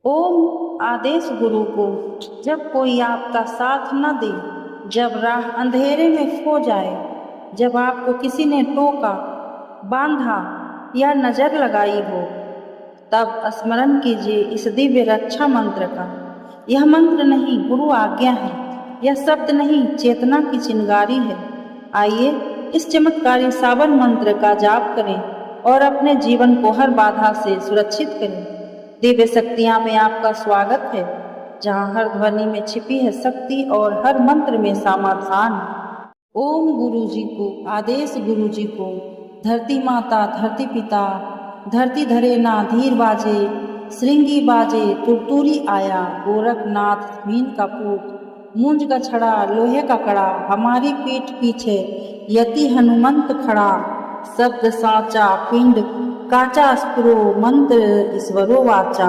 ओम आदेश गुरु को। जब कोई आपका साथ न दे, जब राह अंधेरे में खो जाए, जब आपको किसी ने टोका, बांधा या नजर लगाई हो, तब स्मरण कीजिए इस दिव्य रक्षा मंत्र का। यह मंत्र नहीं, गुरु आज्ञा है। यह शब्द नहीं, चेतना की चिंगारी है। आइए इस चमत्कारी सावन मंत्र का जाप करें और अपने जीवन को हर बाधा से सुरक्षित करें। दिव्य शक्तियाँ में आपका स्वागत है, जहाँ हर ध्वनि में छिपी है शक्ति और हर मंत्र में समाधान। ओम गुरु जी को आदेश, गुरु जी को। धरती माता धरती पिता, धरती धरे ना धीर बाजे, श्रृंगी बाजे तुरतुरी आया, गोरखनाथ मीन का पूत, मूंज का छड़ा लोहे का कड़ा, हमारी पीठ पीछे यति हनुमंत खड़ा, शब्द साचा पिंड काचा स्पुरो, मंत्र ईश्वरो वाचा।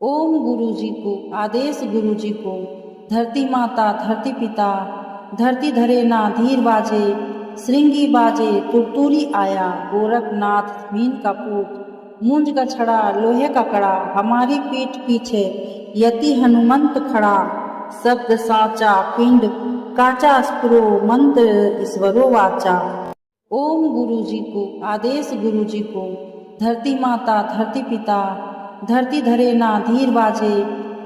ओम गुरु जी को आदेश, गुरु जी को। धरती माता धरती पिता, धरती धरे ना धीर बाजे, श्रृंगी बाजे तुरतुरी आया, गोरखनाथ मीन का पूत, मूंज का छड़ा लोहे का कड़ा, हमारी पीठ पीछे यति हनुमंत खड़ा, शब्द साचा पिंड काचा स्पुरो, मंत्र ईश्वरो वाचा। ओम गुरु जी को आदेश, गुरु जी को। धरती माता धरती पिता, धरती धरे ना धीर बाजे,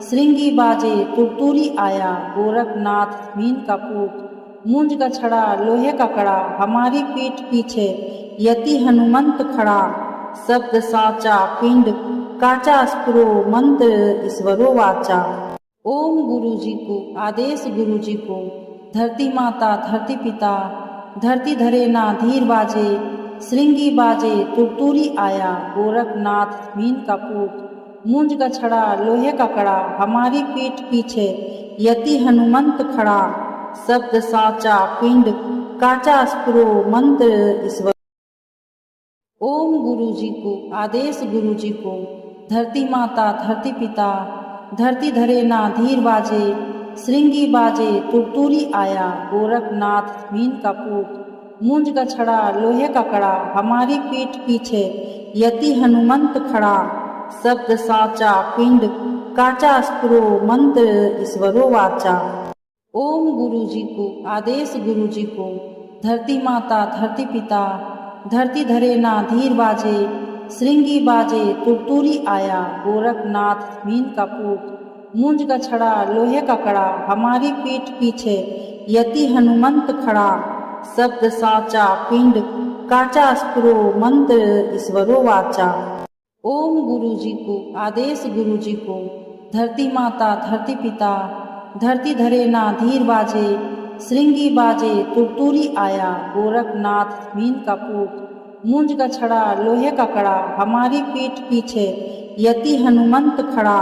श्रृंगी बाजे तुरतुरी आया, गोरखनाथ मीन का पूत, मूंज का छड़ा लोहे का कड़ा, हमारी पीठ पीछे यति हनुमंत खड़ा, शब्द साचा पिंड काचा स्पुरो, मंत्र ईश्वरो वाचा। ओम गुरु जी को आदेश, गुरु जी को। धरती माता धरती पिता, धरती धरे ना धीर बाजे, श्रृंगी बाजे तुरतुरी आया, गोरखनाथ मीन का पूत, मूंज का छड़ा लोहे का कड़ा, हमारी पीठ पीछे यति हनुमंत खड़ा, शब्द साचा पिंड काचा स्पुरो, मंत्र ईश्वर। ओम गुरु जी को आदेश, गुरु जी को। धरती माता धरती पिता, धरती धरे ना धीर बाजे, श्रृंगी बाजे तुरतुरी आया, गोरखनाथ मीन का पूत, मूंज का छड़ा लोहे का कड़ा, हमारी पीठ पीछे यति हनुमंत खड़ा, शब्द साचा पिंड काचा स्पुरो, मंत्र ईश्वरो वाचा। ओम गुरु जी को आदेश, गुरु जी को। धरती माता धरती पिता, धरती धरे ना धीर बाजे, श्रृंगी बाजे तुरतुरी आया, गोरखनाथ मीन का पूत, मूंज का छड़ा लोहे का कड़ा, हमारी पीठ पीछे यति हनुमंत खड़ा, शब्द साचा पिंड काचा स्पुरो, मंत्र ईश्वरो वाचा। ओम गुरु जी को आदेश, गुरु जी को। धरती माता धरती पिता, धरती धरे ना धीर बाजे, श्रृंगी बाजे तुरतुरी आया, गोरखनाथ मीन का पूत, मूंज का छड़ा लोहे का कड़ा, हमारी पीठ पीछे यति हनुमंत खड़ा,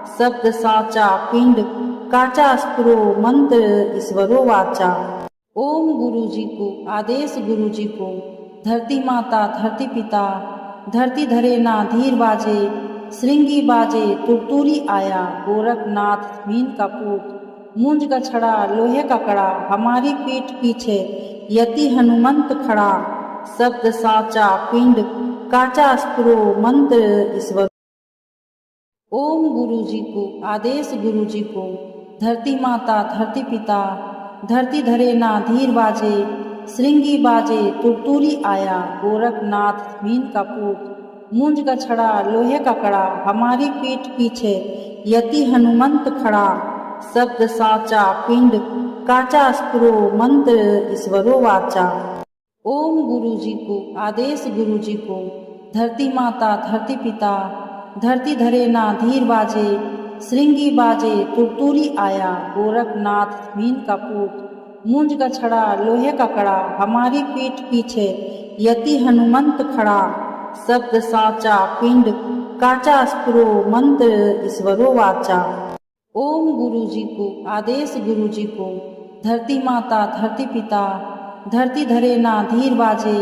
शब्द साचा पिंड काचा स्पुरो, मंत्र ईश्वरो वाचा। ओम गुरु जी को आदेश, गुरु जी को। धरती माता धरती पिता, धरती धरे ना धीर बाजे, श्रृंगी बाजे तुरतुरी आया, गोरखनाथ मीन का पूत, मूंज का छड़ा लोहे का कड़ा, हमारी पीठ पीछे यति हनुमंत खड़ा, शब्द साचा पिंड काचा स्पुरो, मंत्र ईश्वर। ओम गुरु जी को आदेश, गुरु जी को। धरती माता धरती पिता, धरती धरे ना धीर बाजे, श्रृंगी बाजे तुरतुरी आया, गोरखनाथ मीन का पूत, मूंज का छड़ा लोहे का कड़ा, हमारी पीठ पीछे यति हनुमंत खड़ा, शब्द साचा पिंड काचा स्पुरो, मंत्र ईश्वरो वाचा। ओम गुरु जी को आदेश, गुरु जी को। धरती माता धरती पिता, धरती धरे ना धीर बाजे, श्रृंगी बाजे तुरतुरी आया, गोरखनाथ मीन का पूत, मूंज का छड़ा लोहे का कड़ा, हमारी पीठ पीछे यति हनुमंत खड़ा, शब्द साचा पिंड काचा स्पुरो, मंत्र ईश्वरो वाचा। ओम गुरु जी को आदेश, गुरु जी को। धरती माता धरती पिता, धरती धरे ना धीर बाजे,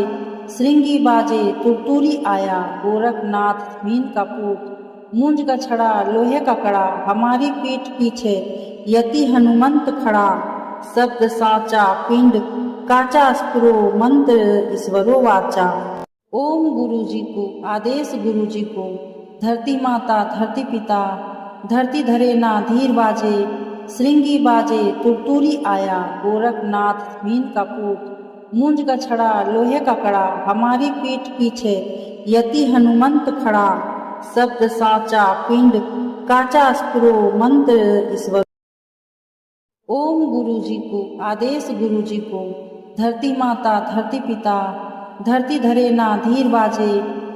श्रृंगी बाजे तुरतुरी आया, गोरखनाथ मीन का पूत, मूंज का छड़ा लोहे का कड़ा, हमारी पीठ पीछे यति हनुमंत खड़ा, शब्द साचा पिंड काचा स्पुरो, मंत्र ईश्वरो वाचा। ओम गुरु जी को आदेश, गुरु जी को। धरती माता धरती पिता, धरती धरे ना धीर बाजे, श्रृंगी बाजे तुरतुरी आया, गोरखनाथ मीन का पूत। मूंज का छड़ा लोहे का कड़ा, हमारी पीठ पीछे यति हनुमंत खड़ा। शब्द साचा पिंड काचा अस्त्रो मंत्र ईश्वर। ओम गुरु जी को आदेश, गुरु जी को धरती माता धरती पिता। धरती धरे ना धीर बाजे,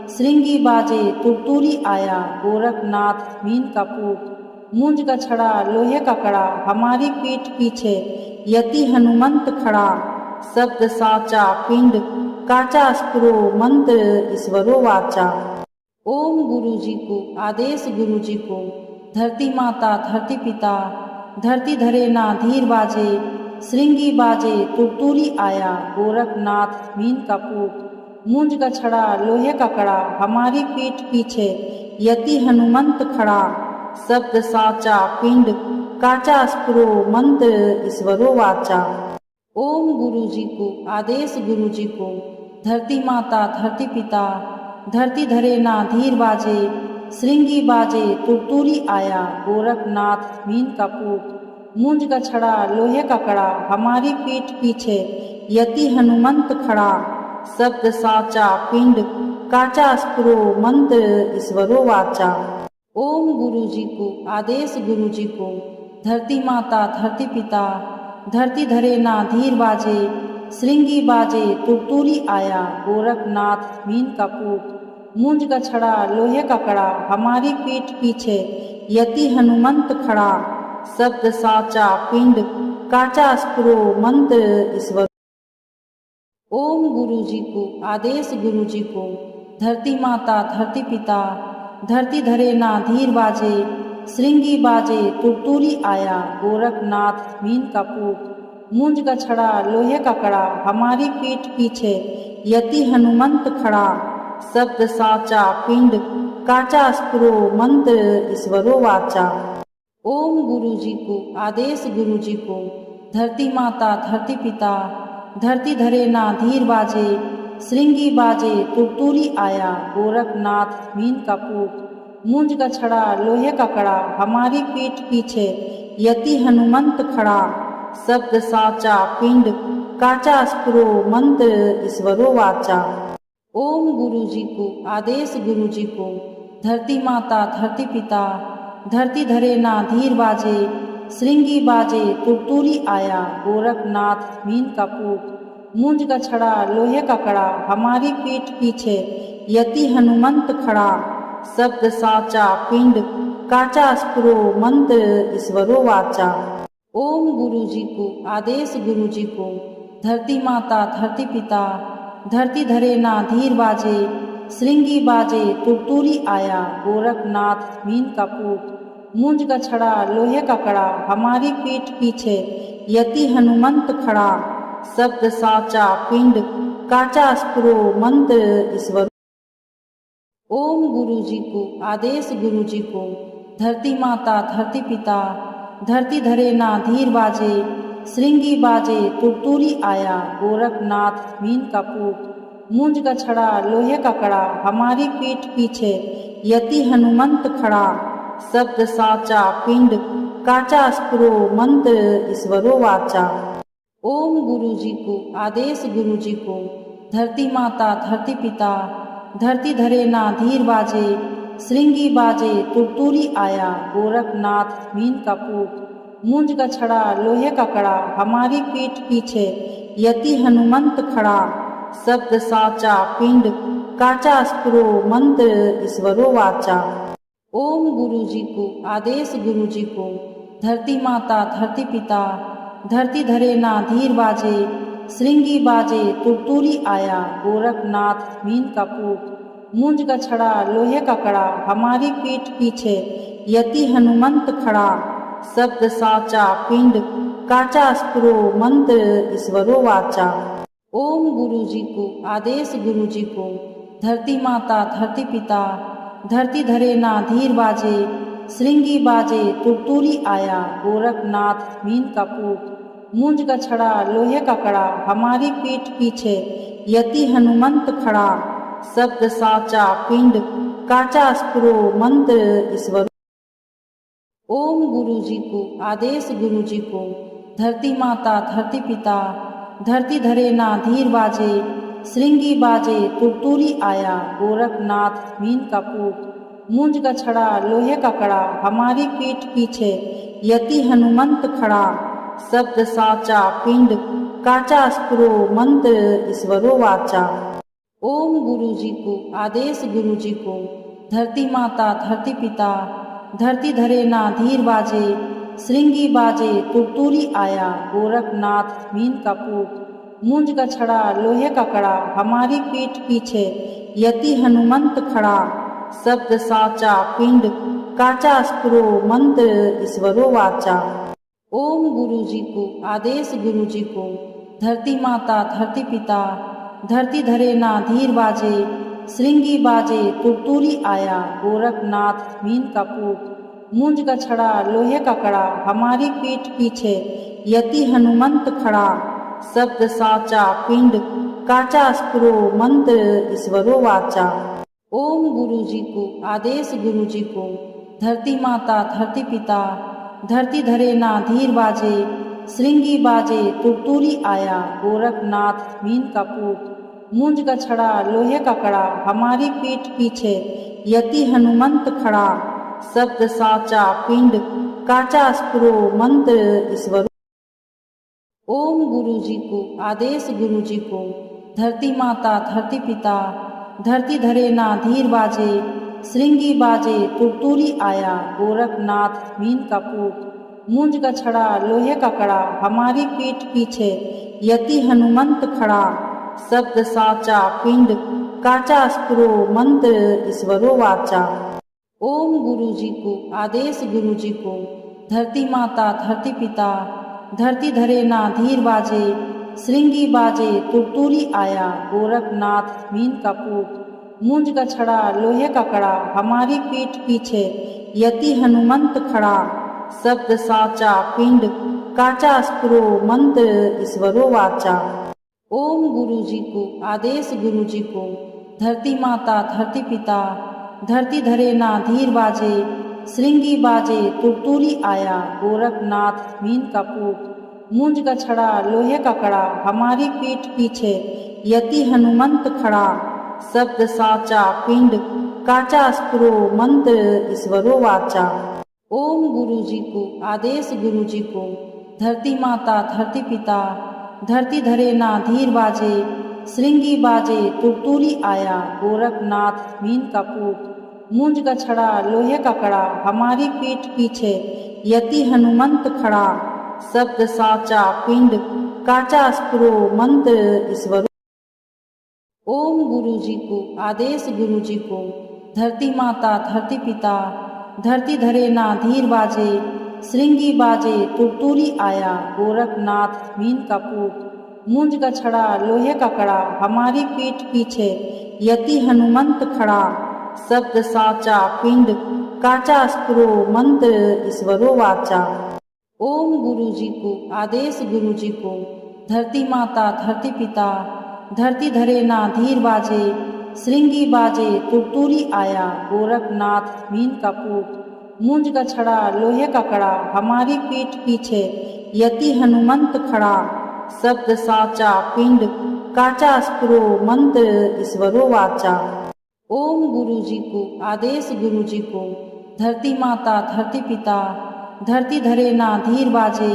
श्रृंगी बाजे तुरतुरी आया, गोरखनाथ मीन का पूत। मूंज का छड़ा लोहे का कड़ा, हमारी पीठ पीछे यति हनुमंत खड़ा। शब्द साचा पिंड काचा अस्त्रो मंत्र ईश्वरो वाचा। ओम गुरु जी को आदेश, गुरु जी को धरती माता धरती पिता। धरती धरे ना धीर बाजे, श्रृंगी बाजे तुरतुरी आया, गोरखनाथ मीन का पूत। मूंज का छड़ा लोहे का कड़ा, हमारी पीठ पीछे यति हनुमंत खड़ा। शब्द साचा पिंड काचा अस्त्रो मंत्र ईश्वरो वाचा। ओम गुरु जी को आदेश, गुरु जी को धरती माता धरती पिता। धरती धरे ना धीर बाजे, श्रृंगी बाजे तुरतुरी आया, गोरखनाथ मीन का पूत। मूंज का छड़ा लोहे का कड़ा, हमारी पीठ पीछे यति हनुमंत खड़ा। शब्द साचा पिंड काचा अस्त्रो मंत्र ईश्वरो वाचा। ओम गुरु जी को आदेश, गुरु जी को धरती माता धरती पिता। धरती धरे ना धीर बाजे, श्रृंगी बाजे तुरतुरी आया, गोरखनाथ मीन का पूत। मूंज का छड़ा लोहे का कड़ा, हमारी पीठ पीछे यति हनुमंत खड़ा। शब्द साचा पिंड काचा अस्त्रो मंत्र ईश्वर। ओम गुरु जी को आदेश, गुरु जी को धरती माता धरती पिता। धरती धरे ना धीर बाजे, श्रृंगी बाजे तुरतुरी आया, गोरखनाथ मीन का पूत। मूंज का छड़ा लोहे का कड़ा, हमारी पीठ पीछे यति हनुमंत खड़ा। शब्द साचा पिंड काचा अस्त्रो मंत्र ईश्वरो वाचा। ओम गुरु जी को आदेश, गुरु जी को धरती माता धरती पिता। धरती धरे ना धीर बाजे, श्रृंगी बाजे तुरतुरी आया, गोरखनाथ मीन का पूत। मूंज का छड़ा लोहे का कड़ा, हमारी पीठ पीछे यति हनुमंत खड़ा। शब्द साचा पिंड काचा अस्त्रो मंत्र ईश्वरो वाचा। ओम गुरु जी को आदेश, गुरु जी को धरती माता धरती पिता। धरती धरे ना धीर बाजे, श्रृंगी बाजे तुरतुरी आया, गोरखनाथ मीन का पूत। मूंज का छड़ा लोहे का कड़ा, हमारी पीठ पीछे यति हनुमंत खड़ा। शब्द साचा पिंड काचा अस्त्रो मंत्र ईश्वरो वाचा। ओम गुरु जी को आदेश, गुरु जी को धरती माता धरती पिता। धरती धरे ना धीर बाजे, श्रृंगी बाजे तुरतुरी आया, गोरखनाथ मीन का पूत। मूंज का छड़ा लोहे का कड़ा, हमारी पीठ पीछे यति हनुमंत खड़ा। शब्द साचा पिंड काचा अस्त्रो मंत्र ईश्वर। ओम गुरु जी को आदेश, गुरु जी को धरती माता धरती पिता। धरती धरे ना धीर बाजे, श्रृंगी बाजे तुरतुरी आया, गोरखनाथ मीन का पूत। मूंज का छड़ा लोहे का कड़ा, हमारी पीठ पीछे यति हनुमंत खड़ा। शब्द साचा पिंड काचा अस्त्रो मंत्र ईश्वरो वाचा। ओम गुरु जी को आदेश, गुरु जी को धरती माता धरती पिता। धरती धरे ना धीर बाजे, श्रृंगी बाजे तुरतुरी आया, गोरखनाथ मीन का पूत। मूंज का छड़ा लोहे का कड़ा, हमारी पीठ पीछे यति हनुमंत खड़ा। शब्द साचा पिंड काचा अस्त्रो मंत्र ईश्वरो वाचा। ओम गुरु जी को आदेश, गुरु जी को धरती माता धरती पिता। धरती धरे ना धीर बाजे, श्रृंगी बाजे तुरतुरी आया, गोरखनाथ मीन का पूत। मूंज का छड़ा लोहे का कड़ा, हमारी पीठ पीछे यति हनुमंत खड़ा। शब्द साचा पिंड काचा अस्त्रो मंत्र ईश्वरो वाचा। ओम गुरु जी को आदेश, गुरु जी को धरती माता धरती पिता। धरती धरे ना धीर बाजे, श्रृंगी बाजे तुरतुरी आया, गोरखनाथ मीन का पूत। मूंज का छड़ा लोहे का कड़ा, हमारी पीठ पीछे यति हनुमंत खड़ा। शब्द साचा पिंड काचा अस्त्रो मंत्र ईश्वर। ओम गुरु जी को आदेश गुरु जी को, धरती माता धरती पिता, धरती धरे ना धीर बाजे, श्रृंगी बाजे तुरतुरी आया, गोरखनाथ मीन का पूत, मूंज का छड़ा लोहे का कड़ा, हमारी पीठ पीछे यति हनुमंत खड़ा, शब्द साचा पिंड काचा स्पुरो मंत्र ईश्वरो वाचा। ओम गुरु जी को आदेश गुरु जी को, धरती माता धरती पिता, धरती धरे ना धीर बाजे, श्रृंगी बाजे तुरतुरी आया, गोरखनाथ मीन का पूत, मूंज का छड़ा लोहे का कड़ा, हमारी पीठ पीछे यति हनुमंत खड़ा, शब्द साचा पिंड काचा स्पुरो मंत्र ईश्वरो वाचा। ओम गुरु जी को आदेश गुरु जी को, धरती माता धरती पिता, धरती धरे ना धीर बाजे, श्रृंगी बाजे तुरतुरी आया, गोरखनाथ मीन का पूत, मूंज का छड़ा लोहे का कड़ा, हमारी पीठ पीछे यति हनुमंत खड़ा, शब्द साचा पिंड काचा स्पुरो मंत्र ईश्वरो वाचा। ओम गुरु जी को आदेश गुरु जी को, धरती माता धरती पिता, धरती धरे ना धीर बाजे, श्रृंगी बाजे तुरतुरी आया, गोरखनाथ मीन का पूत, मूंज का छड़ा लोहे का कड़ा, हमारी पीठ पीछे यति हनुमंत खड़ा, शब्द साचा पिंड काचा स्पुरो मंत्र ईश्वरो। ओम गुरु जी को आदेश गुरु जी को, धरती माता धरती पिता, धरती धरे ना धीर बाजे, श्रृंगी बाजे तुरतुरी आया, गोरखनाथ मीन का पूत, मूंज का छड़ा लोहे का कड़ा, हमारी पीठ पीछे यति हनुमंत खड़ा, शब्द साचा पिंड काचा स्पुरो मंत्र ईश्वरो वाचा। ओम गुरु जी को आदेश गुरु जी को, धरती माता धरती पिता, धरती धरे ना धीर बाजे, श्रृंगी बाजे तुरतुरी आया, गोरखनाथ मीन का पूत, मूंज का छड़ा लोहे का कड़ा, हमारी पीठ पीछे यति हनुमंत खड़ा, शब्द साचा पिंड काचा स्पुरो मंत्र ईश्वरो वाचा। ओम गुरु जी को आदेश गुरु जी को, धरती माता धरती पिता, धरती धरे ना धीर बाजे, श्रृंगी बाजे तुरतुरी आया, गोरखनाथ मीन का पूत, मूंज का छड़ा लोहे का कड़ा, हमारी पीठ पीछे यति हनुमंत खड़ा, शब्द साचा पिंड काचा स्पुरो मंत्र ईश्वरो वाचा। ओम गुरु जी को आदेश गुरु जी को, धरती माता धरती पिता, धरती धरे ना धीर बाजे, श्रृंगी बाजे तुरतुरी आया, गोरखनाथ मीन का पूत, मूंज का छड़ा लोहे का कड़ा, हमारी पीठ पीछे यति हनुमंत खड़ा, शब्द साचा पिंड काचा स्पुरो मंत्र ईश्वरो। ओम गुरु जी को आदेश गुरु जी को, धरती माता धरती पिता, धरती धरे ना धीर बाजे, श्रृंगी बाजे तुरतुरी आया, गोरखनाथ मीन का पूत, मूंज का छड़ा लोहे का कड़ा, हमारी पीठ पीछे यति हनुमंत खड़ा, शब्द साचा पिंड काचा स्पुरो मंत्र ईश्वरो वाचा। ओम गुरु जी को आदेश गुरु जी को, धरती माता धरती पिता, धरती धरे ना धीर बाजे, श्रृंगी बाजे तुरतुरी आया, गोरखनाथ मीन का पूत, मूंज का छड़ा लोहे का कड़ा, हमारी पीठ पीछे यति हनुमंत खड़ा, शब्द साचा पिंड काचा स्पुरो मंत्र ईश्वरो वाचा। ओम गुरु जी को आदेश गुरु जी को, धरती माता धरती पिता, धरती धरे ना धीर बाजे,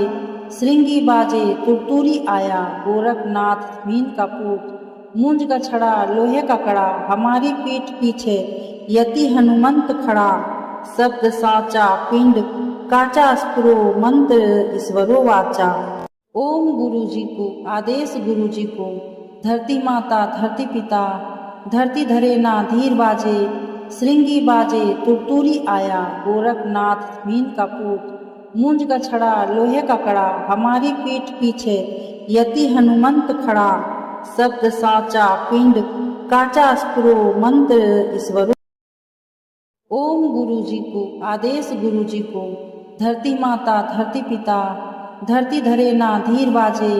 श्रृंगी बाजे तुरतुरी आया, गोरखनाथ मीन का पूत, मूंज का छड़ा लोहे का कड़ा, हमारी पीठ पीछे यति हनुमंत खड़ा, शब्द साचा पिंड काचा स्पुरो मंत्र ईश्वरो वाचा। ओम गुरु जी को आदेश गुरु जी को, धरती माता धरती पिता, धरती धरे ना धीर बाजे, श्रृंगी बाजे तुरतुरी आया, गोरखनाथ मीन का पूत, मूंज का छड़ा लोहे का कड़ा, हमारी पीठ पीछे यति हनुमंत खड़ा, शब्द साचा पिंड काचा स्पुरो मंत्र ईश्वरो। ओम गुरु जी को आदेश गुरु जी को, धरती माता धरती पिता, धरती धरे ना धीर बाजे,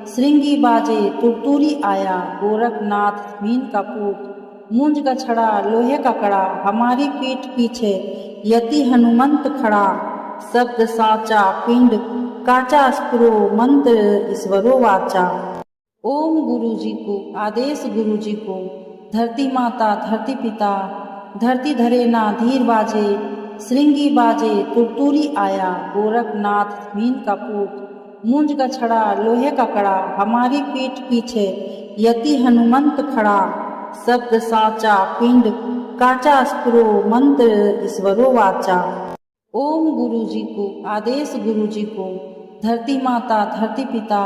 श्रृंगी बाजे तुरतुरी आया, गोरखनाथ मीन का पूत, मूंज का छड़ा लोहे का कड़ा, हमारी पीठ पीछे यति हनुमंत खड़ा, शब्द साचा पिंड काचा स्फुरो मंत्र ईश्वरो वाचा। ओम गुरु जी को आदेश गुरु जी को, धरती माता धरती पिता, धरती धरे ना धीर बाजे, श्रृंगी बाजे तुरतुरी आया, गोरखनाथ मीन का पूत, मूंज का छड़ा लोहे का कड़ा, हमारी पीठ पीछे यति हनुमंत खड़ा, शब्द साचा पिंड काचा स्फुरो मंत्र ईश्वरो वाचा। ओम गुरु जी को आदेश गुरु जी को, धरती माता धरती पिता,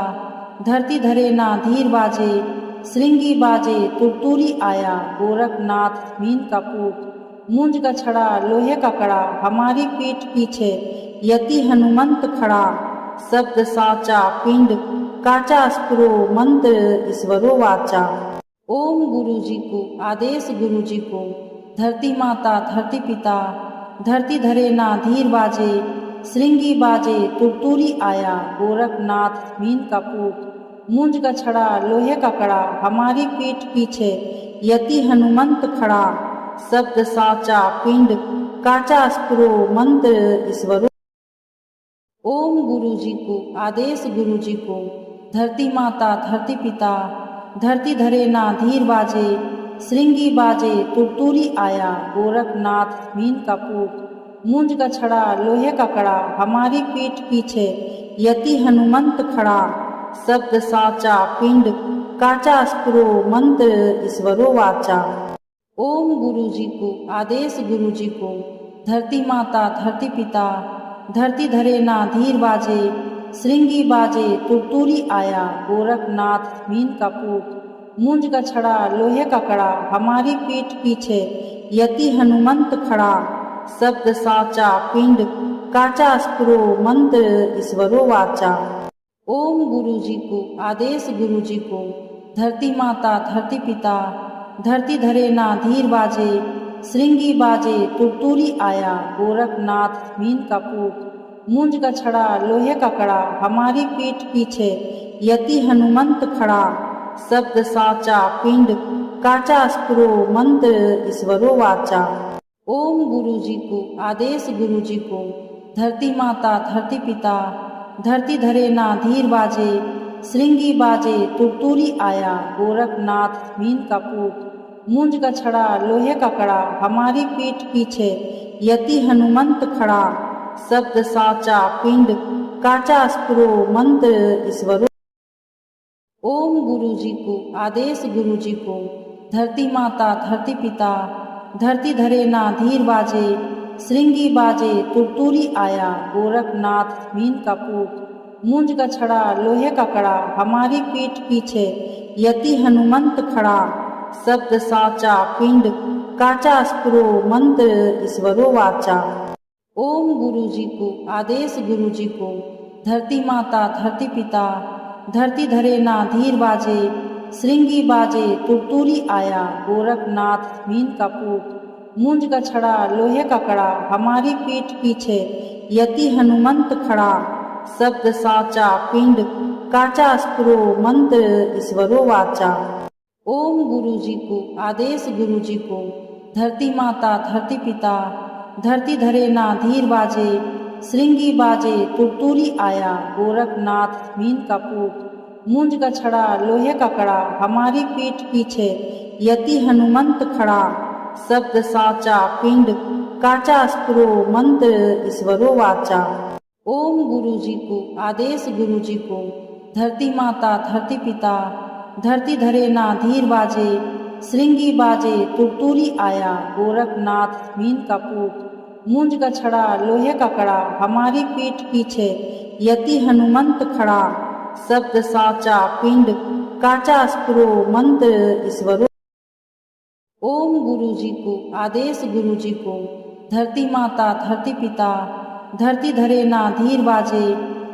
धरती धरे ना धीर बाजे, श्रृंगी बाजे तुरतुरी आया, गोरखनाथ मीन का पूत, मूंज का छड़ा लोहे का कड़ा, हमारी पीठ पीछे यति हनुमंत खड़ा, शब्द साचा पिंड काचा स्फुरो मंत्र ईश्वरो वाचा। ओम गुरु जी को आदेश गुरु जी को, धरती माता धरती पिता, धरती धरे ना धीर बाजे, श्रृंगी बाजे तुरतुरी आया, गोरखनाथ मीन का पूत, मूंज का छड़ा लोहे का कड़ा, हमारी पीठ पीछे यति हनुमंत खड़ा, शब्द साचा पिंड काचा स्फुरो मंत्र ईश्वरो। ओम गुरु जी को आदेश गुरु जी को, धरती माता धरती पिता, धरती धरे ना धीर बाजे, श्रृंगी बाजे तुरतुरी आया, गोरखनाथ मीन का पूत, मूंज का छड़ा लोहे का कड़ा, हमारी पीठ पीछे यति हनुमंत खड़ा, शब्द साचा पिंड काचा स्फुरो मंत्र ईश्वरो वाचा। ओम गुरु जी को आदेश गुरु जी को, धरती माता धरती पिता, धरती धरे ना धीर बाजे, श्रृंगी बाजे तुरतुरी आया, गोरखनाथ मीन का पूत, मूंज का छड़ा लोहे का कड़ा, हमारी पीठ पीछे यति हनुमंत खड़ा, शब्द साचा पिंड काचा स्फुरो मंत्र ईश्वरो वाचा। ओम गुरु जी को आदेश गुरु जी को, धरती माता धरती पिता, धरती धरे ना धीर बाजे, श्रृंगी बाजे तुरतुरी आया, गोरखनाथ मीन का पूत, मूंज का छड़ा लोहे का कड़ा, हमारी पीठ पीछे यति हनुमंत खड़ा, शब्द साचा पिंड काचा स्फुरो मंत्र ईश्वरो वाचा। ओम गुरु जी को आदेश गुरु जी को, धरती माता धरती पिता, धरती धरे ना धीर बाजे, श्रृंगी बाजे तुरतुरी आया, गोरखनाथ मीन का पूत, मूंज का छड़ा लोहे का कड़ा, हमारी पीठ पीछे यति हनुमंत खड़ा, शब्द साचा पिंड काचा स्फुरो मंत्र ईश्वरो। ओम गुरु जी को आदेश गुरु जी को, धरती माता धरती पिता, धरती धरे ना धीर बाजे, श्रृंगी बाजे तुरतुरी आया, गोरखनाथ मीन का पूत, मूंज का छड़ा लोहे का कड़ा, हमारी पीठ पीछे यति हनुमंत खड़ा, शब्द साचा पिंड काचा स्फुरो मंत्र ईश्वरो वाचा। ओम गुरु जी को आदेश गुरु जी को, धरती माता धरती पिता, धरती धरे ना धीर बाजे, श्रृंगी बाजे तुरतुरी आया, गोरखनाथ मीन का पूत, मूंज का छड़ा लोहे का कड़ा, हमारी पीठ पीछे यति हनुमंत खड़ा, शब्द साचा पिंड काचा स्फुरो मंत्र ईश्वरो वाचा। ओम गुरु जी को आदेश गुरु जी को, धरती माता धरती पिता, धरती धरे ना धीर बाजे, श्रृंगी बाजे तुरतुरी आया, गोरखनाथ मीन का पूत, मूंज का छड़ा लोहे का कड़ा, हमारी पीठ पीछे यति हनुमंत खड़ा, शब्द साचा पिंड काचा स्फुरो मंत्र ईश्वरो वाचा। ओम गुरु जी को आदेश गुरु जी को, धरती माता धरती पिता, धरती धरे ना धीर बाजे, श्रृंगी बाजे तुरतुरी आया, गोरखनाथ मीन का पूत, मूंज का छड़ा लोहे का कड़ा, हमारी पीठ पीछे यति हनुमंत खड़ा, शब्द साचा पिंड काचा स्फुरो मंत्र ईश्वरो। ओम गुरु जी को आदेश गुरु जी को, धरती माता धरती पिता, धरती धरे ना धीर बाजे,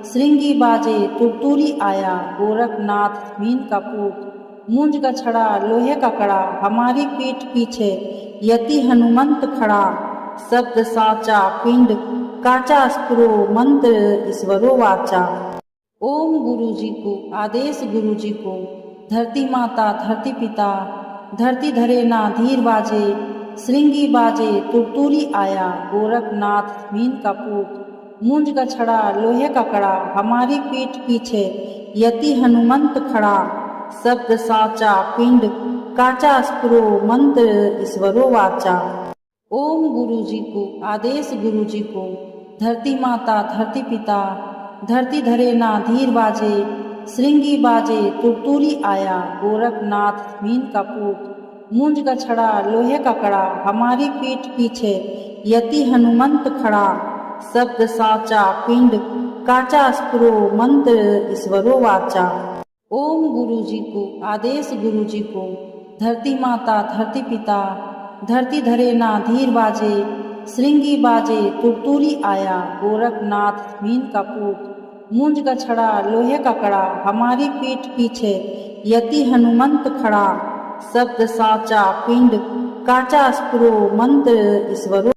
श्रृंगी बाजे तुरतुरी आया, गोरखनाथ मीन का पूत, मूंज का छड़ा लोहे का कड़ा, हमारी पीठ पीछे यति हनुमंत खड़ा, शब्द साचा पिंड काचा स्फुरो मंत्र ईश्वरो वाचा। ओम गुरु जी को आदेश गुरु जी को, धरती माता धरती पिता, धरती धरे ना धीर बाजे, श्रृंगी बाजे तुरतुरी आया, गोरखनाथ मीन का पूत, मूंज का छड़ा लोहे का कड़ा, हमारी पीठ पीछे यति हनुमंत खड़ा। शब्द साचा पिंड काचा, अस्त्रो मंत्र ईश्वरो वाचा। ओम गुरु जी को आदेश, गुरु जी को धरती माता धरती पिता, धरती धरे ना धीर बाजे, श्रृंगी बाजे तुरतुरी आया, गोरखनाथ मीन का पूत। मूंज का छड़ा लोहे का कड़ा, हमारी पीठ पीछे यति हनुमंत खड़ा। शब्द साचा पिंड काचा, अस्त्रो मंत्र ईश्वरो वाचा। ओम गुरु जी को आदेश, गुरु जी को धरती माता धरती पिता, धरती धरे ना धीर बाजे, श्रृंगी बाजे तुरतुरी आया, गोरखनाथ मीन का पूत। मूंज का छड़ा लोहे का कड़ा, हमारी पीठ पीछे यति हनुमंत खड़ा। शब्द साचा पिंड काचा, अस्त्रो मंत्र ईश्वरो।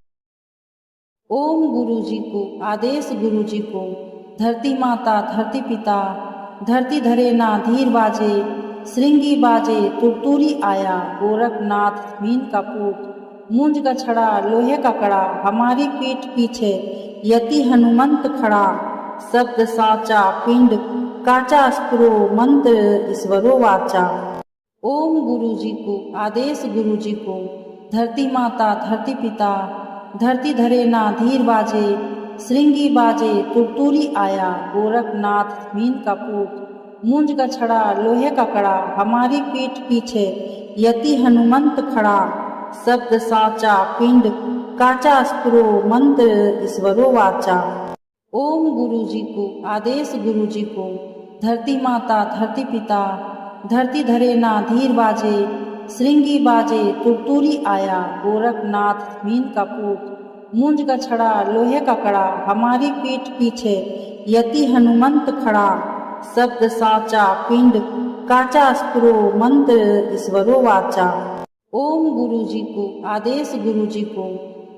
ओम गुरु जी को आदेश, गुरु जी को धरती माता धरती पिता, धरती धरे ना धीर बाजे, श्रृंगी बाजे तुरतुरी आया, गोरखनाथ मीन का पूत। मूंज का छड़ा लोहे का कड़ा, हमारी पीठ पीछे यति हनुमंत खड़ा। शब्द साचा पिंड काचा, अस्त्रो मंत्र ईश्वरो वाचा। ओम गुरु जी को आदेश, गुरु जी को धरती माता धरती पिता, धरती धरे ना धीर बाजे, श्रृंगी बाजे तुरतुरी आया, गोरखनाथ मीन का पूत। मूंज का छड़ा लोहे का कड़ा, हमारी पीठ पीछे यति हनुमंत खड़ा। शब्द साचा पिंड काचा, अस्त्रो मंत्र ईश्वरो वाचा। ओम गुरु जी को आदेश, गुरु जी को धरती माता धरती पिता, धरती धरे ना धीर बाजे, श्रृंगी बाजे तुरतुरी आया, गोरखनाथ मीन का पूत। मूंज का छड़ा लोहे का कड़ा, हमारी पीठ पीछे यति हनुमंत खड़ा। शब्द साचा पिंड काचा, अस्त्रो मंत्र ईश्वरो वाचा। ओम गुरु जी को आदेश, गुरु जी को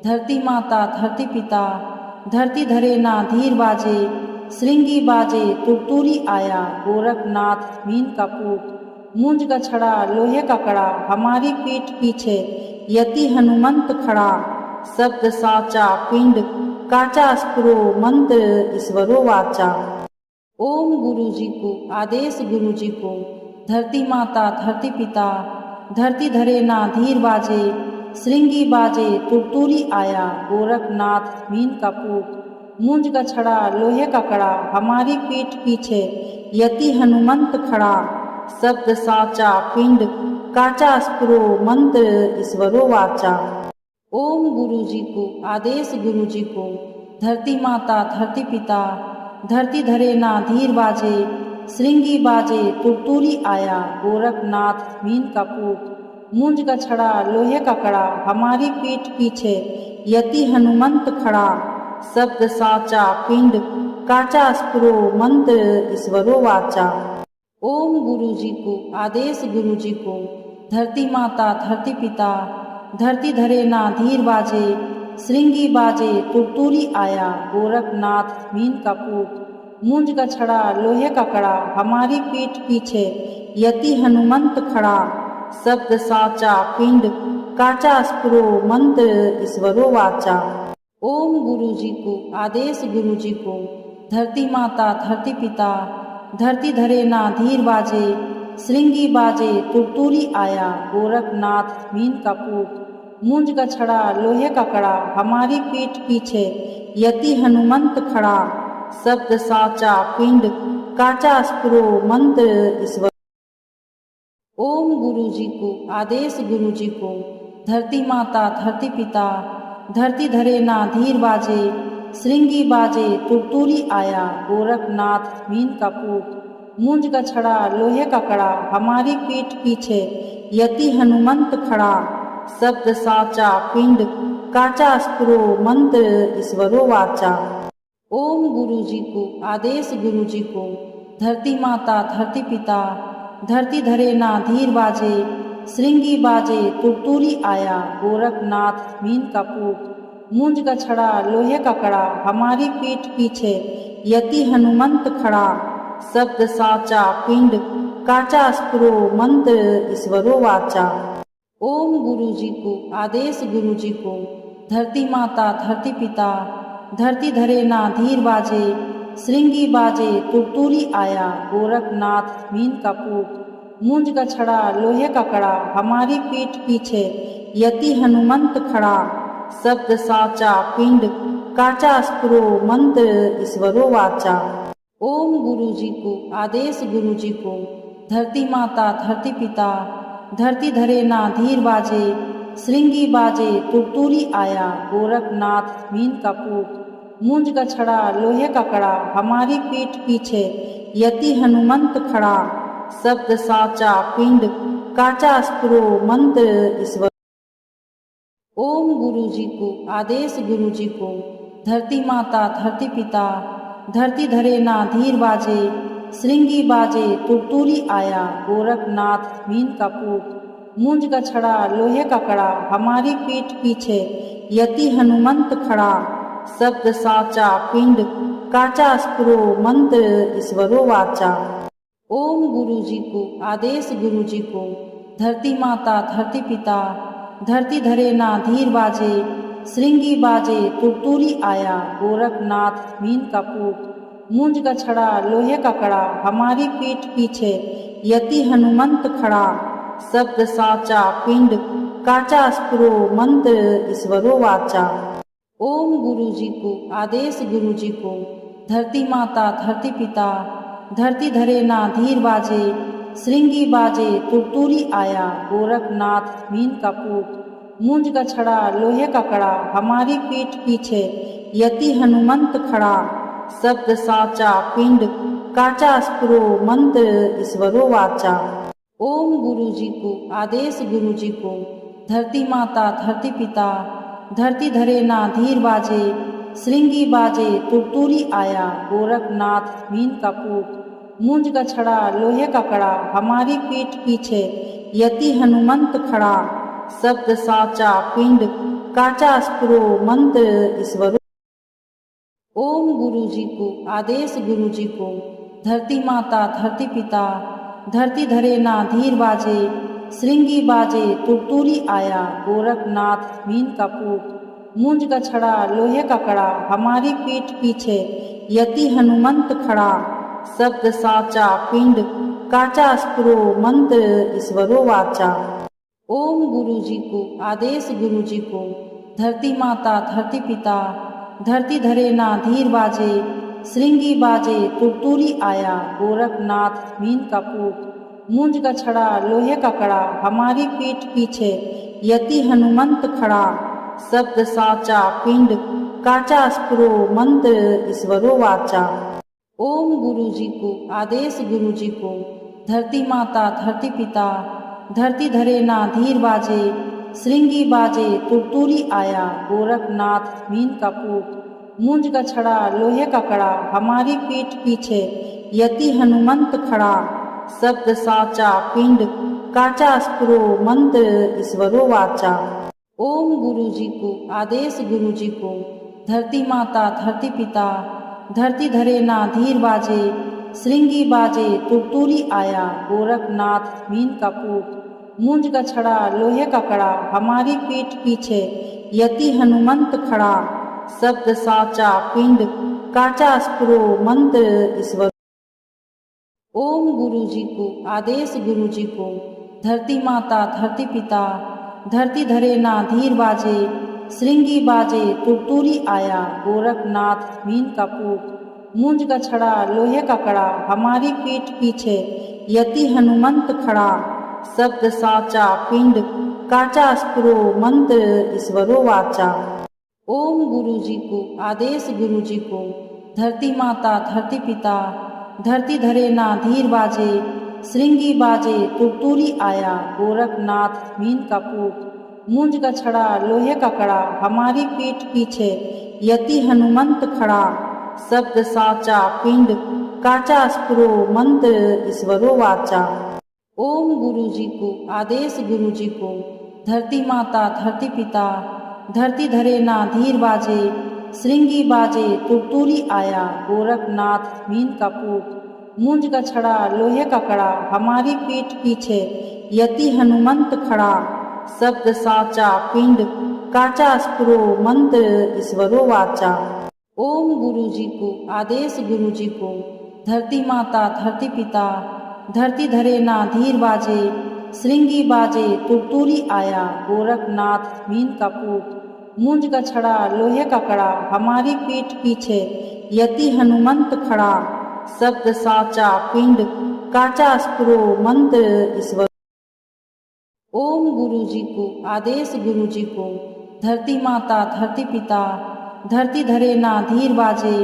धरती माता धरती पिता, धरती धरे ना धीर बाजे, श्रृंगी बाजे तुरतुरी आया, गोरखनाथ मीन का पूत। मूंज का छड़ा लोहे का कड़ा, हमारी पीठ पीछे यति हनुमंत खड़ा। शब्द साचा पिंड काचा, अस्त्रो मंत्र ईश्वरो वाचा। ओम गुरु जी को आदेश, गुरु जी को धरती माता धरती पिता, धरती धरे ना धीर बाजे, श्रृंगी बाजे तुरतुरी आया, गोरखनाथ मीन का पूत। मूंज का छड़ा लोहे का कड़ा, हमारी पीठ पीछे यति हनुमंत खड़ा। शब्द साचा पिंड काचा, अस्त्रो मंत्र ईश्वरो वाचा। ओम गुरु जी को आदेश, गुरु जी को धरती माता धरती पिता, धरती धरे ना धीर बाजे, श्रृंगी बाजे तुरतुरी आया, गोरखनाथ मीन का पूत। मूंज का छड़ा लोहे का कड़ा, हमारी पीठ पीछे यति हनुमंत खड़ा। शब्द साचा पिंड काचा, अस्त्रो मंत्र ईश्वरो वाचा। ओम गुरु जी को आदेश, गुरु जी को धरती माता धरती पिता, धरती धरे ना धीर बाजे, श्रृंगी बाजे तुरतुरी आया, गोरखनाथ मीन का पूत। मूंज का छड़ा लोहे का कड़ा, हमारी पीठ पीछे यति हनुमंत खड़ा। शब्द साचा पिंड काचा, अस्त्रो मंत्र ईश्वरो वाचा। ओम गुरु जी को आदेश, गुरु जी को धरती माता धरती पिता, धरती धरे ना धीर बाजे, श्रृंगी बाजे तुरतुरी आया, गोरखनाथ मीन का पूत। मूंज का छड़ा लोहे का कड़ा, हमारी पीठ पीछे यति हनुमंत खड़ा। शब्द साचा पिंड काचा, अस्त्रो मंत्र ईश्वर। ओम गुरु जी को आदेश, गुरु जी को धरती माता धरती पिता, धरती धरे ना धीर बाजे, श्रृंगी बाजे तुरतुरी आया, गोरखनाथ मीन का पूत। मूंज का छड़ा लोहे का कड़ा, हमारी पीठ पीछे यति हनुमंत खड़ा। शब्द साचा पिंड काचा, अस्त्रो मंत्र ईश्वरो वाचा। ओम गुरु जी को आदेश, गुरु जी को धरती माता धरती पिता, धरती धरे ना धीर बाजे, श्रृंगी बाजे तुरतुरी आया, गोरखनाथ मीन का पूत। मूंज का छड़ा लोहे का कड़ा, हमारी पीठ पीछे यति हनुमंत खड़ा। शब्द साचा पिंड काचा, अस्त्रो मंत्र ईश्वरो वाचा। ओम गुरु जी को आदेश, गुरु जी को धरती माता धरती पिता, धरती धरे ना धीर बाजे, श्रृंगी बाजे तुरतुरी आया, गोरखनाथ मीन का पूत, मूंज का छड़ा लोहे का कड़ा, हमारी पीठ पीछे यति हनुमंत खड़ा, शब्द साचा पिंड काचा स्फुरो, मंत्र ईश्वरो वाचा। ओम गुरु जी को आदेश, गुरु जी को धरती माता धरती पिता, धरती धरे ना धीर बाजे, श्रृंगी बाजे तुरतुरी आया, गोरखनाथ मीन का पूत, मूंज का छड़ा लोहे का कड़ा, हमारी पीठ पीछे यति हनुमंत खड़ा, शब्द साचा पिंड काचा स्फुरो, मंत्र ईश्वर। ओम गुरु जी को आदेश, गुरु जी को धरती माता धरती पिता, धरती धरे ना धीर बाजे, श्रृंगी बाजे तुरतुरी आया, गोरखनाथ मीन का पूत, मूंज का छड़ा लोहे का कड़ा, हमारी पीठ पीछे यति हनुमंत खड़ा, शब्द साचा पिंड काचा स्फुरो, मंत्र ईश्वरो वाचा। ओम गुरु जी को आदेश, गुरु जी को धरती माता धरती पिता, धरती धरे ना धीर बाजे, श्रृंगी बाजे तुरतुरी आया, गोरखनाथ मीन का पूत, मूंज का छड़ा लोहे का कड़ा, हमारी पीठ पीछे यति हनुमंत खड़ा, शब्द साचा पिंड काचा स्फुरो, मंत्र ईश्वरो वाचा। ओम गुरु जी को आदेश, गुरु जी को धरती माता धरती पिता, धरती धरे ना धीर बाजे, श्रृंगी बाजे तुरतुरी आया, गोरखनाथ मीन का पूत, मूंज का छड़ा लोहे का कड़ा, हमारी पीठ पीछे यति हनुमंत खड़ा, शब्द साचा पिंड काचा स्फुरो, मंत्र ईश्वरो वाचा। ओम गुरु जी को आदेश, गुरु जी को धरती माता धरती पिता, धरती धरे ना धीर बाजे, श्रृंगी बाजे तुरतुरी आया, गोरखनाथ मीन का पूत, मूंज का छड़ा लोहे का कड़ा, हमारी पीठ पीछे यति हनुमंत खड़ा, शब्द साचा पिंड काचा स्फुरो, मंत्र ईश्वरो। ओम गुरु जी को आदेश, गुरु जी को धरती माता धरती पिता, धरती धरे ना धीर बाजे, श्रृंगी बाजे तुरतुरी आया, गोरखनाथ मीन का पूत, मूंज का छड़ा लोहे का कड़ा, हमारी पीठ पीछे यति हनुमंत खड़ा, शब्द साचा पिंड काचा स्फुरो, मंत्र ईश्वरो वाचा। ओम गुरु जी को आदेश, गुरु जी को धरती माता धरती पिता, धरती धरे ना धीर बाजे, श्रृंगी बाजे तुरतुरी आया, गोरखनाथ मीन का पूत, मूंज का छड़ा लोहे का कड़ा, हमारी पीठ पीछे यति हनुमंत खड़ा, शब्द साचा पिंड काचा स्फुरो, मंत्र ईश्वरो वाचा। ओम गुरु जी को आदेश, गुरु जी को धरती माता धरती पिता, धरती धरे ना धीर बाजे, श्रृंगी बाजे तुरतुरी आया, गोरखनाथ मीन का पूत, मूंज का छड़ा लोहे का कड़ा, हमारी पीठ पीछे यति हनुमंत खड़ा, शब्द साचा पिंड काचा स्फुरो, मंत्र ईश्वरो वाचा। ओम गुरु जी को आदेश, गुरु जी को धरती माता धरती पिता, धरती धरे ना धीर बाजे, श्रृंगी बाजे तुरतुरी आया, गोरखनाथ मीन का पूत, मूंज का छड़ा लोहे का कड़ा, हमारी पीठ पीछे यति हनुमंत खड़ा, शब्द साचा पिंड काचा स्फुरो, मंत्र ईश्वर। ओम गुरु जी को आदेश, गुरु जी को धरती माता धरती पिता, धरती धरे ना धीर बाजे, श्रृंगी बाजे तुरतुरी आया, गोरखनाथ मीन का पूत, मूंज का छड़ा लोहे का कड़ा, हमारी पीठ पीछे यति हनुमंत खड़ा, शब्द साचा पिंड काचा स्फुरो, मंत्र ईश्वरो वाचा। ओम गुरु जी को आदेश, गुरु जी को धरती माता धरती पिता, धरती धरे ना धीर बाजे, श्रृंगी बाजे तुरतुरी आया, गोरखनाथ मीन का पूत, मूंज का छड़ा लोहे का कड़ा, हमारी पीठ पीछे यति हनुमंत खड़ा, शब्द साचा पिंड काचा स्फुरो, मंत्र ईश्वरो वाचा। ओम गुरु जी को आदेश, गुरु जी को धरती माता धरती पिता, धरती धरे ना धीर बाजे, श्रृंगी बाजे तुरतुरी आया, गोरखनाथ मीन का पूत, मूंज का छड़ा लोहे का कड़ा, हमारी पीठ पीछे यति हनुमंत खड़ा, शब्द साचा पिंड काचा स्फुरो, मंत्र ईश्वरो वाचा। ओम गुरु जी को आदेश गुरु जी को, धरती माता धरती पिता, धरती धरे ना धीर बाजे, श्रृंगी बाजे तुरतुरी आया, गोरखनाथ मीन का पूत, मूंज का छड़ा लोहे का कड़ा, हमारी पीठ पीछे यति हनुमंत खड़ा, शब्द साचा पिंड काचा अस्त्रो मंत्र ईश्वर। ओम गुरु जी को आदेश गुरु जी को, धरती माता धरती पिता, धरती धरे ना धीर बाजे,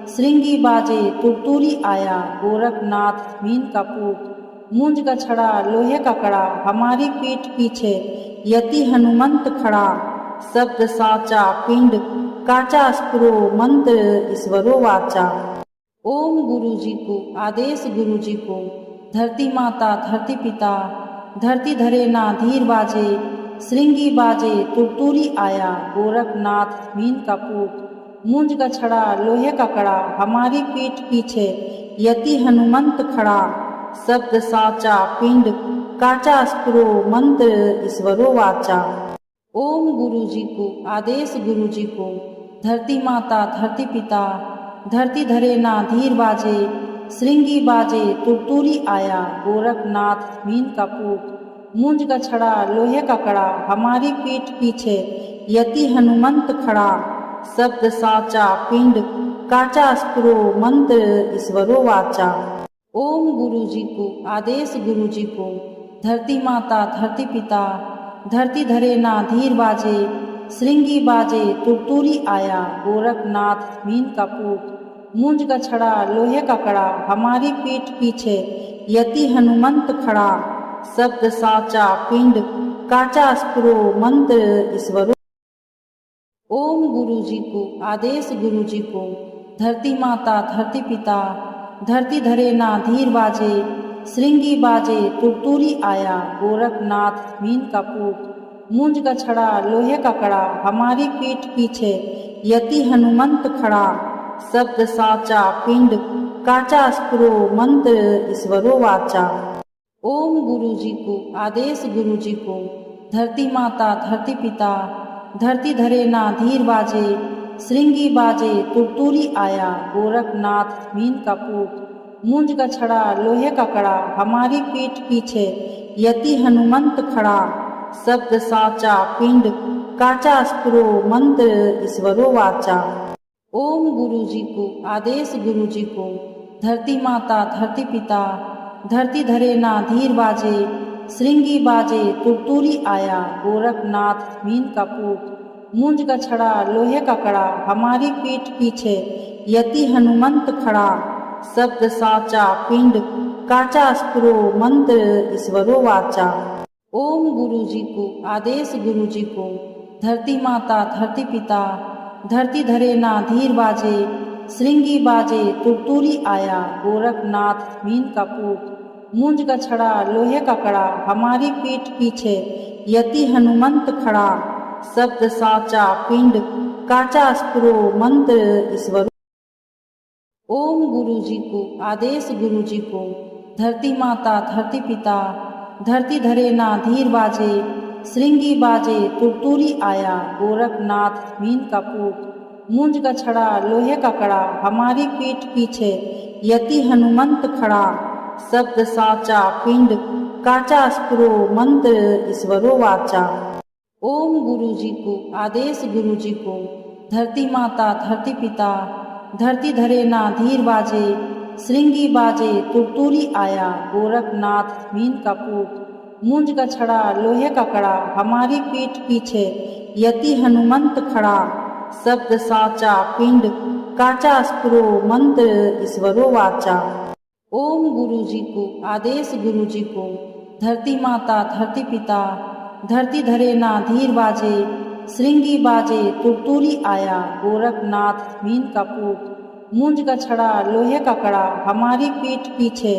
श्रृंगी बाजे तुरतुरी आया, गोरखनाथ मीन का पूत, मूंज का छड़ा लोहे का कड़ा, हमारी पीठ पीछे यति हनुमंत खड़ा, शब्द साचा पिंड काचा अस्त्रो मंत्र ईश्वरो वाचा। ओम गुरु जी को आदेश गुरु जी को, धरती माता धरती पिता, धरती धरे ना धीर बाजे, श्रृंगी बाजे तुरतुरी आया, गोरखनाथ मीन का पूत, मूंज का छड़ा लोहे का कड़ा, हमारी पीठ पीछे यति हनुमंत खड़ा, शब्द साचा पिंड काचा अस्त्रो मंत्र ईश्वरो वाचा। ओम गुरु जी को आदेश गुरु जी को, धरती माता धरती पिता, धरती धरे ना धीर बाजे, श्रृंगी बाजे तुरतुरी आया, गोरखनाथ मीन का पूत, मूंज का छड़ा लोहे का कड़ा, हमारी पीठ पीछे यति हनुमंत खड़ा, शब्द साचा पिंड काचा अस्त्रो मंत्र ईश्वरो वाचा। ओम गुरु जी को आदेश गुरु जी को, धरती माता धरती पिता, धरती धरे ना धीर बाजे, श्रृंगी बाजे तुरतुरी आया, गोरखनाथ मीन का पूत, मूंज का छड़ा लोहे का कड़ा, हमारी पीठ पीछे यति हनुमंत खड़ा, शब्द साचा पिंड काचा अस्त्रो मंत्र ईश्वरो। ओम गुरु जी को आदेश गुरु जी को, धरती माता धरती पिता, धरती धरे ना धीर बाजे, श्रृंगी बाजे तुरतुरी आया, गोरखनाथ मीन का पूत, मूंज का छड़ा लोहे का कड़ा, हमारी पीठ पीछे यति हनुमंत खड़ा, शब्द साचा पिंड काचा अस्त्रो मंत्र ईश्वरो वाचा। ओम गुरु जी को आदेश गुरु जी को, धरती माता धरती पिता, धरती धरे ना धीर बाजे, श्रृंगी बाजे तुरतुरी आया, गोरखनाथ मीन का पूत, मूंज का छड़ा लोहे का कड़ा, हमारी पीठ पीछे यति हनुमंत खड़ा, शब्द साचा पिंड काचा अस्त्रो मंत्र ईश्वरो वाचा। ओम गुरु जी को आदेश गुरु जी को, धरती माता धरती पिता, धरती धरे ना धीर बाजे, श्रृंगी बाजे तुरतुरी आया, गोरखनाथ मीन का पूत, मूंज का छड़ा लोहे का कड़ा, हमारी पीठ पीछे यति हनुमंत खड़ा, शब्द साचा पिंड काचा अस्त्रो मंत्र ईश्वरो वाचा। ओम गुरु जी को आदेश गुरु जी को, धरती माता धरती पिता, धरती धरे ना धीर बाजे, श्रृंगी बाजे तुरतुरी आया, गोरखनाथ मीन का पूत, मूंज का छड़ा लोहे का कड़ा, हमारी पीठ पीछे यति हनुमंत खड़ा, शब्द साचा पिंड काचा अस्त्रो मंत्र ईश्वरो। ओम गुरु जी को आदेश गुरु जी को, धरती माता धरती पिता, धरती धरे ना धीर बाजे, श्रृंगी बाजे तुरतुरी आया, गोरखनाथ मीन का पूत, मूंज का छड़ा लोहे का कड़ा, हमारी पीठ पीछे यति हनुमंत खड़ा, शब्द साचा पिंड काचा अस्त्रो मंत्र ईश्वरो वाचा। ओम गुरु जी को आदेश गुरु जी को, धरती माता धरती पिता, धरती धरे ना धीर बाजे, श्रृंगी बाजे तुरतुरी आया, गोरखनाथ मीन का पूत, मूंज का छड़ा लोहे का कड़ा, हमारी पीठ पीछे यति हनुमंत खड़ा, शब्द साचा पिंड काचा अस्त्रो मंत्र ईश्वरो वाचा। ओम गुरु जी को आदेश गुरु जी को, धरती माता धरती पिता, धरती धरे ना धीर बाजे, श्रृंगी बाजे तुरतुरी आया, गोरखनाथ मीन का पूत, मूंज का छड़ा लोहे का कड़ा, हमारी पीठ पीछे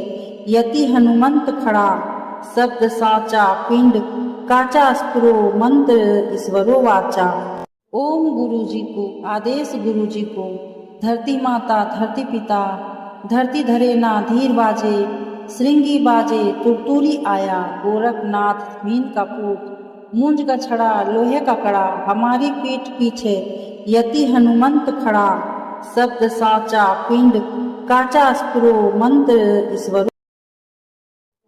यति हनुमंत खड़ा, शब्द साचा पिंड काचा अस्त्रो मंत्र ईश्वरो वाचा। ओम गुरु जी को आदेश गुरु जी को, धरती माता धरती पिता, धरती धरे ना धीर बाजे, श्रृंगी बाजे तुरतुरी आया, गोरखनाथ मीन का पूत, मूंज का छड़ा लोहे का कड़ा, हमारी पीठ पीछे यति हनुमंत खड़ा, शब्द साचा पिंड काचा स्फुरो मंत्र ईश्वर।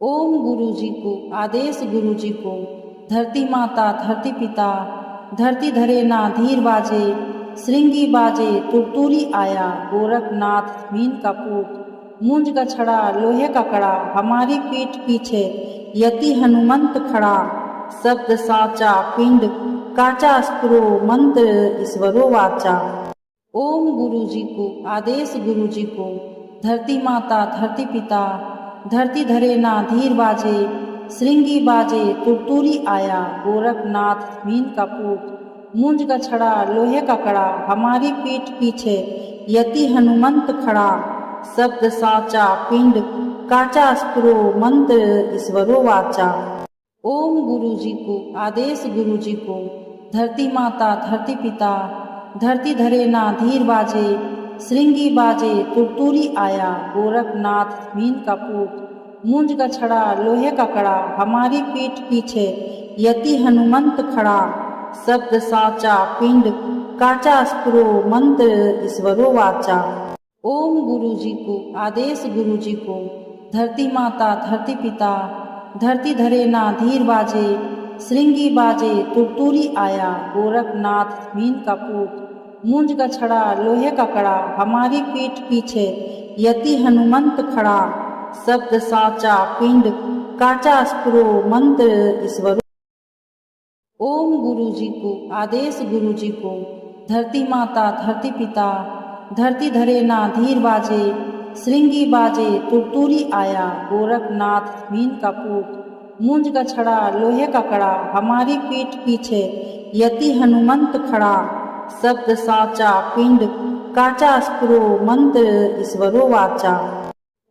ओम गुरु जी को आदेश गुरु जी को धरती माता धरती पिता धरती धरे ना धीर बाजे श्रृंगी बाजे तुरतुरी आया गोरखनाथ मीन का पूत मूंज का छड़ा लोहे का कड़ा हमारी पीठ पीछे यति हनुमंत खड़ा शब्द साचा पिंड काचा स्फुरो मंत्र ईश्वरो वाचा। ओम गुरु जी को आदेश गुरु जी को धरती माता धरती पिता धरती धरे ना धीर बाजे श्रृंगी बाजे तुरतुरी आया गोरखनाथ मीन का पूत मूंज का छड़ा लोहे का कड़ा हमारी पीठ पीछे यति हनुमंत खड़ा शब्द साचा पिंड काचा स्फुरो मंत्र ईश्वरो वाचा। ओम गुरु जी को आदेश गुरु जी को धरती माता धरती पिता धरती धरे ना धीर बाजे श्रृंगी बाजे तुरतुरी आया गोरखनाथ मीन का पूत मूंज का छड़ा लोहे का कड़ा हमारी पीठ पीछे यति हनुमंत खड़ा शब्द साचा पिंड काचा स्फुरो मंत्र ईश्वरो वाचा। ओम गुरु जी को आदेश गुरु जी को धरती माता धरती पिता धरती धरे ना धीर बाजे श्रृंगी बाजे तुरतुरी आया गोरखनाथ मीन का पूत मूंज का छड़ा लोहे का कड़ा हमारी पीठ पीछे यति हनुमंत खड़ा शब्द साचा पिंड काचा स्फुरो मंत्र ईश्वरो। ओम गुरु जी को आदेश गुरु जी को धरती माता धरती पिता धरती धरे ना धीर बाजे श्रृंगी बाजे तुरतुरी आया गोरखनाथ मीन का पूत मूंज का छड़ा लोहे का कड़ा हमारी पीठ पीछे यति हनुमंत खड़ा शब्द साचा पिंड काचा स्फुरो मंत्र ईश्वरो वाचा।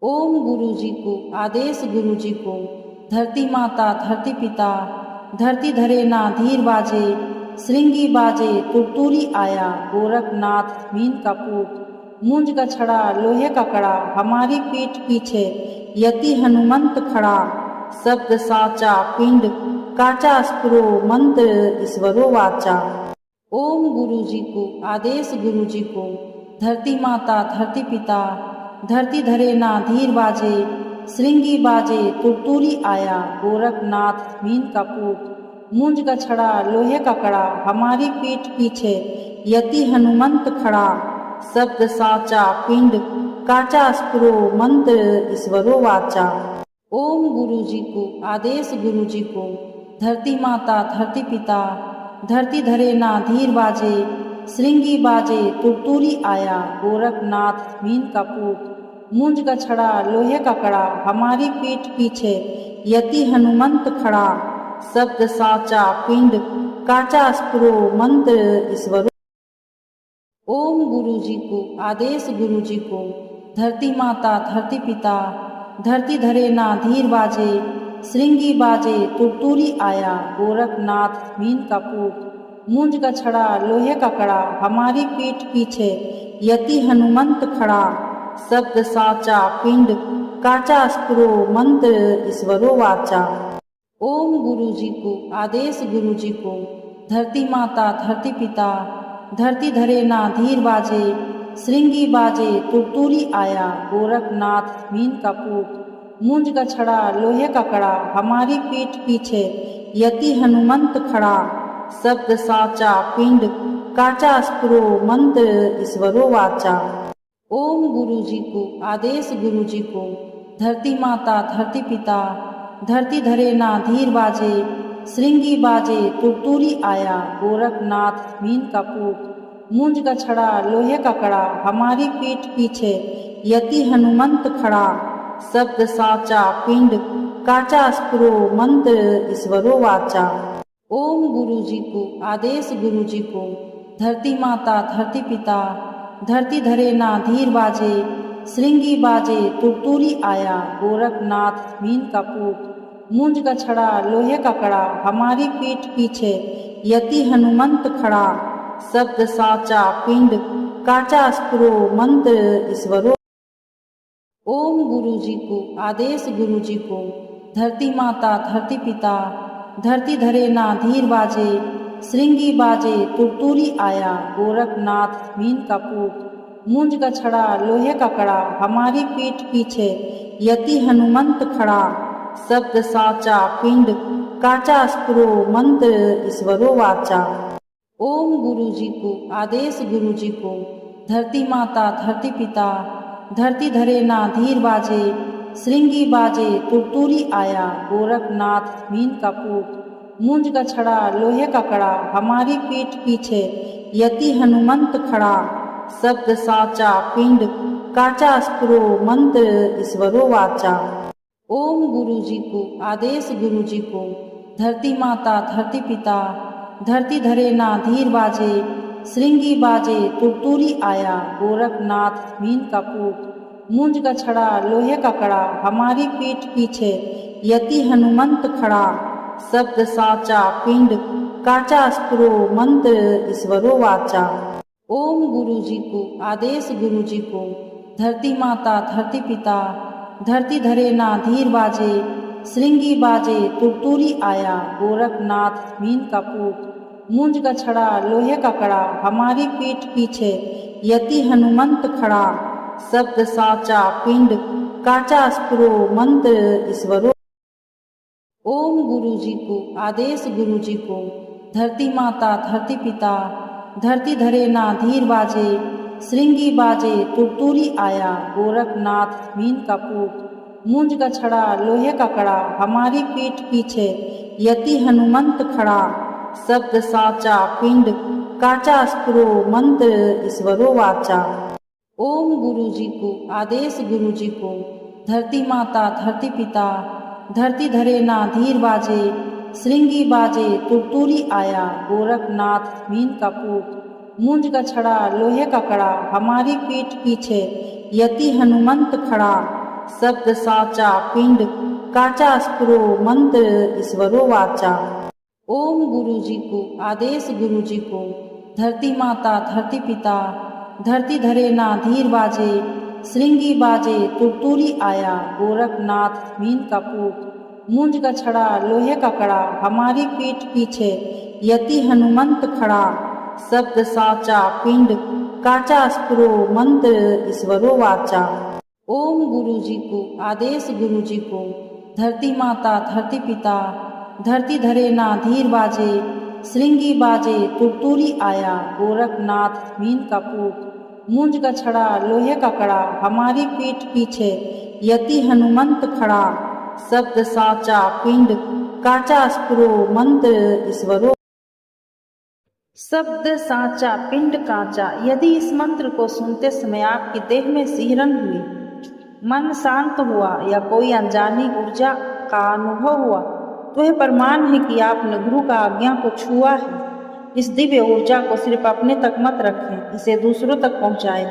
ओम गुरु जी को आदेश गुरु जी को धरती माता धरती पिता धरती धरे ना धीर बाजे श्रृंगी बाजे तुरतुरी आया गोरखनाथ मीन का पूत मूंज का छड़ा लोहे का कड़ा हमारी पीठ पीछे यति हनुमंत खड़ा शब्द साचा पिंड काचा स्फुरो मंत्र ईश्वरो वाचा। ओम गुरु जी को आदेश गुरु जी को धरती माता धरती पिता धरती धरे ना धीर बाजे श्रृंगी बाजे तुरतुरी आया गोरखनाथ मीन का पूत मूंज का छड़ा लोहे का कड़ा हमारी पीठ पीछे यति हनुमंत खड़ा शब्द साचा पिंड काचा स्फुरो मंत्र ईश्वरो वाचा। ओम गुरु जी को आदेश गुरु जी को धरती माता धरती पिता धरती धरे ना धीर बाजे श्रृंगी बाजे तुरतुरी आया गोरखनाथ मीन का पूत मूंज का छड़ा लोहे का कड़ा हमारी पीठ पीछे यति हनुमंत खड़ा शब्द साचा पिंड काचा स्फुरो मंत्र ईश्वरो। ओम गुरु जी को आदेश गुरु जी को धरती माता धरती पिता धरती धरे ना धीर बाजे श्रृंगी बाजे तुरतुरी आया गोरखनाथ मीन का पूत मूंज का छड़ा लोहे का कड़ा हमारी पीठ पीछे यति हनुमंत खड़ा शब्द साचा पिंड काचा स्फुरो मंत्र ईश्वरो वाचा। ओम गुरु जी को आदेश गुरु जी को धरती माता धरती पिता धरती धरे ना धीर बाजे श्रृंगी बाजे तुरतुरी आया गोरखनाथ मीन का पूत मूंज का छड़ा लोहे का कड़ा हमारी पीठ पीछे यति हनुमंत खड़ा शब्द साचा पिंड काचा स्फुरो मंत्र ईश्वरो वाचा। ओम गुरु जी को आदेश गुरु जी को धरती माता धरती पिता धरती धरे ना धीर बाजे श्रृंगी बाजे तुरतुरी आया गोरखनाथ मीन का पूत मूंज का छड़ा लोहे का कड़ा हमारी पीठ पीछे यति हनुमंत खड़ा शब्द साचा पिंड काचा स्फुरो मंत्र ईश्वरो वाचा। ओम गुरु जी को आदेश गुरु जी को धरती माता धरती पिता धरती धरे ना धीर बाजे श्रृंगी बाजे तुरतुरी आया गोरखनाथ मीन का पूत मूंज का छड़ा लोहे का कड़ा हमारी पीठ पीछे यति हनुमंत खड़ा शब्द साचा पिंड काचा स्फुरो मंत्र ईश्वरो। ओम गुरु जी को आदेश गुरु जी को धरती माता धरती पिता धरती धरे ना धीर बाजे श्रृंगी बाजे तुरतुरी आया गोरखनाथ मीन का पूत मूंज का छड़ा लोहे का कड़ा, हमारी पीठ पीछे यति हनुमंत खड़ा। शब्द साचा पिंड काचा स्फुरो, मंत्र ईश्वरो वाचा। ओम गुरु जी को आदेश गुरु जी को, धरती माता धरती पिता, धरती धरे ना धीर बाजे, श्रृंगी बाजे तुरतुरी आया, गोरखनाथ मीन का पूत। मूंज का छड़ा लोहे का कड़ा, हमारी पीठ पीछे यति हनुमंत खड़ा। शब्द साचा पिंड काचा स्फुरो, मंत्र ईश्वरो वाचा। ओम गुरु जी को आदेश गुरु जी को, धरती माता धरती पिता, धरती धरे ना धीर बाजे, श्रृंगी बाजे तुरतुरी आया, गोरखनाथ मीन का पूत। मूंज का छड़ा लोहे का कड़ा, हमारी पीठ पीछे यति हनुमंत खड़ा। शब्द साचा पिंड काचा स्फुरो, मंत्र ईश्वरो वाचा। ओम गुरु जी को आदेश गुरु जी को, धरती माता धरती पिता, धरती धरे ना धीर बाजे, श्रृंगी बाजे तुरतुरी आया, गोरखनाथ मीन का पूत। मूंज का छड़ा लोहे का कड़ा, हमारी पीठ पीछे यति हनुमंत खड़ा। शब्द साचा पिंड काचा स्फुरो, मंत्र ईश्वरो। ओम गुरु जी को आदेश गुरु जी को, धरती माता धरती पिता, धरती धरे ना धीर बाजे, श्रृंगी बाजे तुरतुरी आया, गोरखनाथ मीन का पूत। मूंज का छड़ा लोहे का कड़ा, हमारी पीठ पीछे यति हनुमंत खड़ा। शब्द साचा पिंड काचा स्फुरो, मंत्र ईश्वरो वाचा। ओम गुरु जी को आदेश गुरु जी को, धरती माता धरती पिता, धरती धरे ना धीर बाजे, श्रृंगी बाजे तुरतुरी आया, गोरखनाथ मीन का पूत। मूंज का छड़ा लोहे का कड़ा, हमारी पीठ पीछे यति हनुमंत खड़ा। शब्द साचा पिंड काचा स्फुरो, मंत्र ईश्वरो वाचा। ओम गुरु जी को आदेश गुरु जी को, धरती माता धरती पिता, धरती धरे ना धीर बाजे, श्रृंगी बाजे तुरतुरी आया, गोरखनाथ मीन का पूत। मूंज का छड़ा लोहे का कड़ा, हमारी पीठ पीछे यति हनुमंत खड़ा। शब्द साचा पिंड काचा स्फुरो, मंत्र ईश्वरो वाचा। ओम गुरु जी को आदेश गुरु जी को, धरती माता धरती पिता, धरती धरे ना धीर बाजे, श्रृंगी बाजे तुरतुरी आया, गोरखनाथ मीन का पूत। मूंज का छड़ा लोहे का कड़ा, हमारी पीठ पीछे यति हनुमंत खड़ा। शब्द साचा पिंड काचा स्फुरो, मंत्र ईश्वरो। शब्द साचा पिंड काचा, यदि इस मंत्र को सुनते समय आपकी देह में सिहरन हुई, मन शांत हुआ या कोई अनजानी ऊर्जा का अनुभव हुआ, तो यह प्रमाण है कि आपने गुरु का आज्ञा को छुआ है। इस दिव्य ऊर्जा को सिर्फ अपने तक मत रखें, इसे दूसरों तक पहुंचाएं।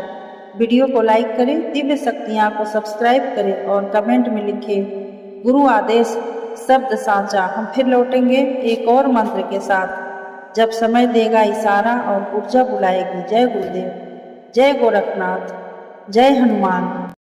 वीडियो को लाइक करें, दिव्य शक्तियाँ को सब्सक्राइब करें और कमेंट में लिखें गुरु आदेश शब्द साचा। हम फिर लौटेंगे एक और मंत्र के साथ, जब समय देगा इशारा और ऊर्जा बुलाएगी। जय गुरुदेव, जय गोरखनाथ, जय हनुमान।